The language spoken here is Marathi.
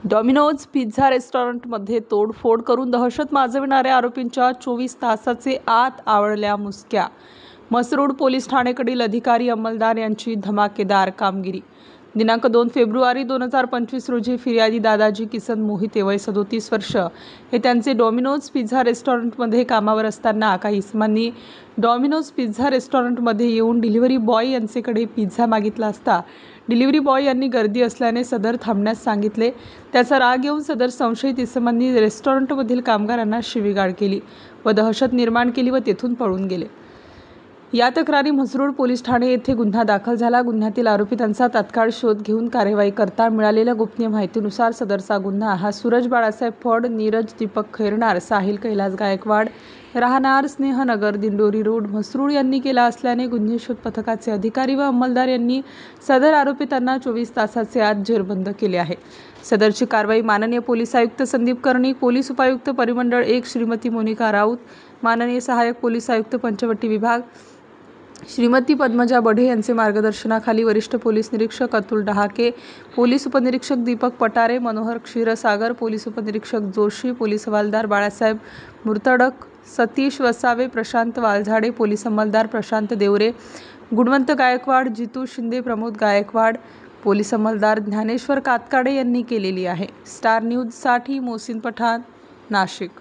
डॉमिनोज पिझ्झा रेस्टॉरंटमध्ये तोडफोड करून दहशत माजविणाऱ्या आरोपींच्या 24 तासाचे आत आवळल्या मुसक्या। म्हसरूड पोलीस ठाण्याकडील अधिकारी अंमलदार यांची धमाकेदार कामगिरी। दिनांक 2 फेब्रुवारी 2025 रोजी फिर्यादी दादाजी किसन मोहिते वय 37 वर्ष हे त्यांचे डॉमिनोज पिझ्झा रेस्टॉरंटमध्ये कामावर असताना काही इसमांनी डॉमिनोज पिझ्झा रेस्टॉरंटमध्ये येऊन डिलिव्हरी बॉय यांच्याकडे पिझ्झा मागितला असता डिलिव्हरी बॉय यांनी गर्दी असल्याने सदर थांबण्यास सांगितले। त्याचा राग येऊन सदर संशयित इसमांनी रेस्टॉरंटमधील कामगारांना शिवीगाळ केली व दहशत निर्माण केली व तेथून पळून गेले। या तक्रारी म्हसरूड पोलीस ठाणे येथे गुन्हा दाखल झाला। गुन्ह्यातील आरोपितांचा तात्काळ शोध घेऊन कार्यवाही करता मिळालेल्या गोपनीय माहितीनुसार सदरचा गुन्हा हा सूरज बाळासाहेब फड, नीरज दीपक खैरनार, साहिल कैलास गायकवाड, राहणार स्नेहनगर, दिंडोरी रोड, म्हसरूड यांनी केला असल्याने गुन्हे शोध पथकाचे अधिकारी व अंमलदार यांनी सदर आरोपितांना 24 तासाचे आत जेरबंद केले आहे। सदरची कारवाई माननीय पोलीस आयुक्त संदीप कर्णिक, पोलीस उपायुक्त परिमंडळ 1 श्रीमती मोनिका राऊत, माननीय सहाय्यक पोलीस आयुक्त पंचवटी विभाग श्रीमती पद्मजा बढे यांचे मार्गदर्शनाखाली वरिष्ठ पोलीस निरीक्षक अतुल डहाके, पोलीस उपनिरीक्षक दीपक पटारे, मनोहर क्षीरसागर, पोलीस उपनिरीक्षक जोशी, पोलीस हवालदार बाळासाहेब मुर्तडक, सतीश वसावे, प्रशांत वालझाडे, पोलीस अंमलदार प्रशांत देवरे, गुणवंत गायकवाड, जितू शिंदे, प्रमोद गायकवाड, पोलीस अंमलदार ज्ञानेश्वर कातकाडे यांनी केलेली आहे। स्टार न्यूजसाठी मोहसिन पठाण, नाशिक।